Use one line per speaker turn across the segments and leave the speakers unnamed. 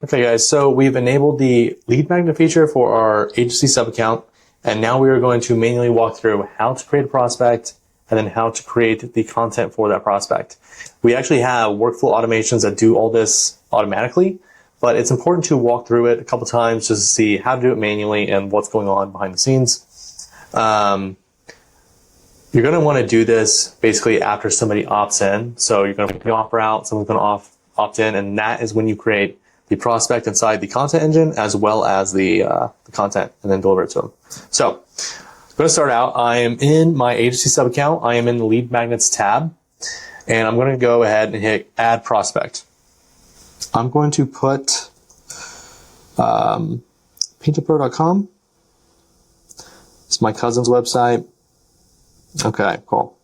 Okay guys, so we've enabled the lead magnet feature for our agency sub account, and now we are going to manually walk through how to create a prospect and then how to create the content for that prospect. We actually have workflow automations that do all this automatically, but it's important to walk through it a couple times just to see how to do it manually and what's going on behind the scenes. You're going to want to do this basically after somebody opts in. So you're going to put the offer out, someone's going to opt in, and that is when you create the prospect inside the content engine as well as the content and then deliver it to them. So I'm going to start out. I am in my agency sub account. I am in the lead magnets tab, and I'm going to go ahead and hit add prospect. I'm going to put paintapro.com. It's my cousin's website. Okay, cool.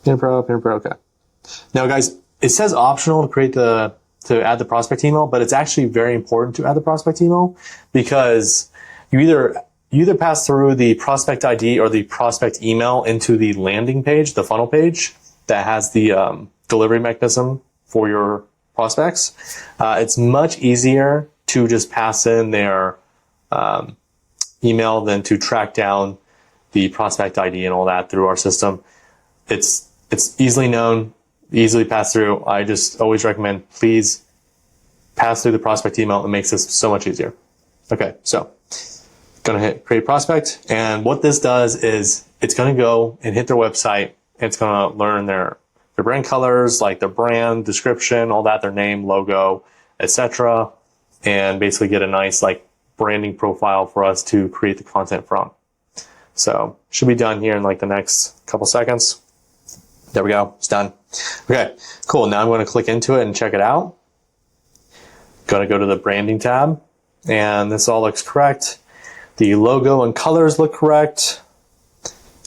Paintapro, okay. Now guys, it says optional to create to add the prospect email, but it's actually very important to add the prospect email because you either pass through the prospect ID or the prospect email into the landing page, the funnel page that has the delivery mechanism for your prospects. It's much easier to just pass in their email than to track down the prospect ID and all that through our system. It's easily known, easily pass through. I just always recommend please pass through the prospect email. It makes this so much easier. Okay, so gonna hit create prospect, and what this does is it's gonna go and hit their website, and it's gonna learn their brand colors, like their brand description, all that, their name, logo, etc., and basically get a nice like branding profile for us to create the content from. So should be done here in like the next couple seconds. There we go, it's done. Okay, cool. Now I'm going to click into it and check it out. Going to go to the branding tab, and this all looks correct. The logo and colors look correct,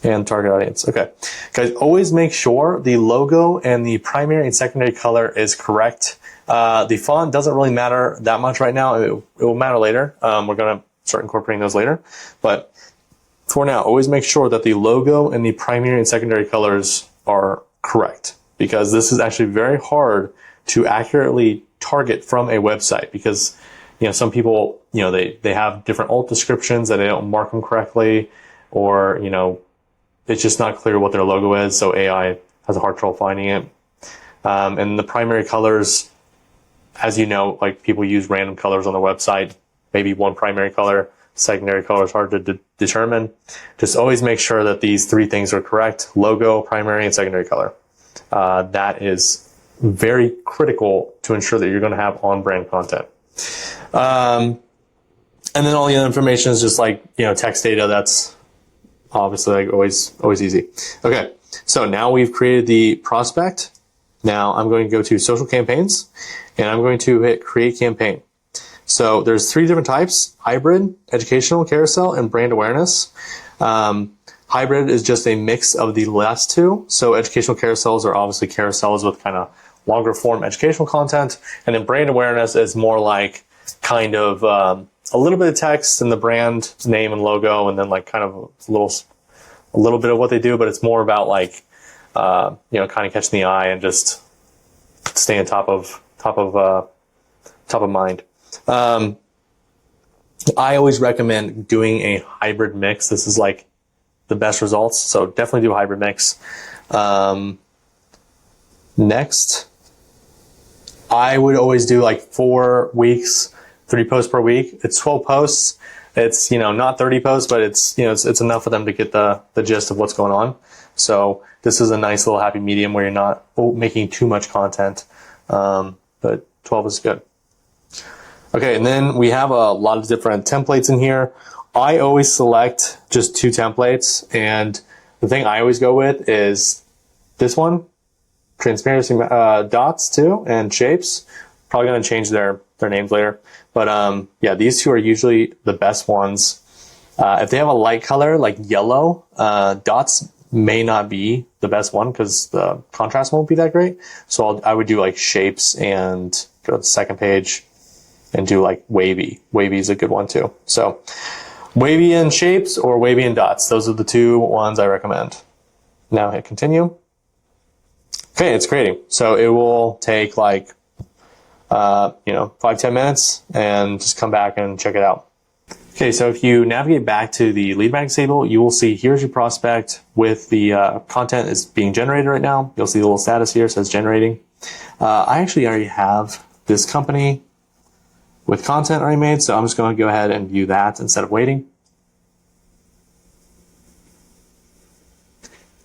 and target audience. Okay, guys, always make sure the logo and the primary and secondary color is correct. The font doesn't really matter that much right now. It will matter later. We're going to start incorporating those later, but for now, always make sure that the logo and the primary and secondary colors are correct, because this is actually very hard to accurately target from a website, because some people they have different alt descriptions that they don't mark them correctly, or it's just not clear what their logo is, so AI has a hard trouble finding it. And the primary colors, as like people use random colors on the website, maybe one primary color, secondary color is hard to determine. Just always make sure that these three things are correct: logo, primary, and secondary color. That is very critical to ensure that you're going to have on-brand content. And then all the other information is just like, text data. That's obviously like always easy. Okay. So now we've created the prospect. Now I'm going to go to social campaigns, and I'm going to hit create campaign. So there's three different types: hybrid, educational, carousel, and brand awareness. Hybrid is just a mix of the last two. So educational carousels are obviously carousels with kind of longer form educational content. And then brand awareness is more like kind of a little bit of text and the brand name and logo, and then like kind of a little bit of what they do, but it's more about like, kind of catching the eye and just staying top of mind. I always recommend doing a hybrid mix. This is like the best results, so definitely do a hybrid mix. Next, I would always do like 4 weeks, 3 posts per week. It's 12 posts. It's not 30 posts, but it's it's enough for them to get the gist of what's going on. So this is a nice little happy medium where you're not making too much content, but 12 is good. Okay, and then we have a lot of different templates in here. I always select just 2 templates, and the thing I always go with is this one, transparency dots too, and shapes. Probably going to change their names later, but yeah, these 2 are usually the best ones. If they have a light color like yellow, dots may not be the best one because the contrast won't be that great. So I would do like shapes and go to the second page and do like wavy. Wavy is a good one too. So wavy and shapes or wavy and dots. Those are the 2 ones I recommend. Now hit continue. Okay, it's creating. So it will take like 5-10 minutes and just come back and check it out. Okay, so if you navigate back to the lead magnet table, you will see here's your prospect with the content is being generated right now. You'll see the little status here, says generating. I actually already have this company with content already made, so I'm just going to go ahead and view that instead of waiting.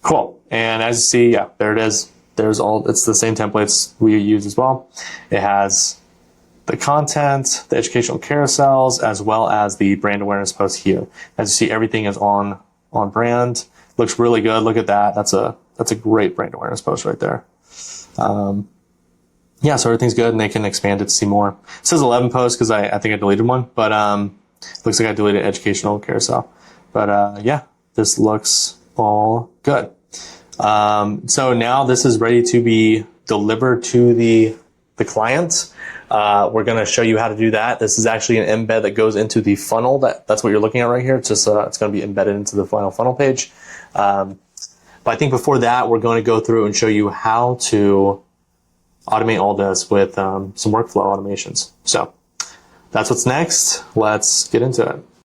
Cool. And as you see, yeah, there it is. It's the same templates we use as well. It has the content, the educational carousels, as well as the brand awareness post here. As you see, everything is on brand. Looks really good. Look at that. That's a great brand awareness post right there. Yeah, so everything's good, and they can expand it to see more. It says 11 posts because I think I deleted one, but looks like I deleted educational carousel. But yeah, this looks all good. So now this is ready to be delivered to the client. We're going to show you how to do that. This is actually an embed that goes into the funnel. That's what you're looking at right here. It's just it's going to be embedded into the final funnel page. But I think before that, we're going to go through and show you how to automate all this with some workflow automations. So that's what's next. Let's get into it.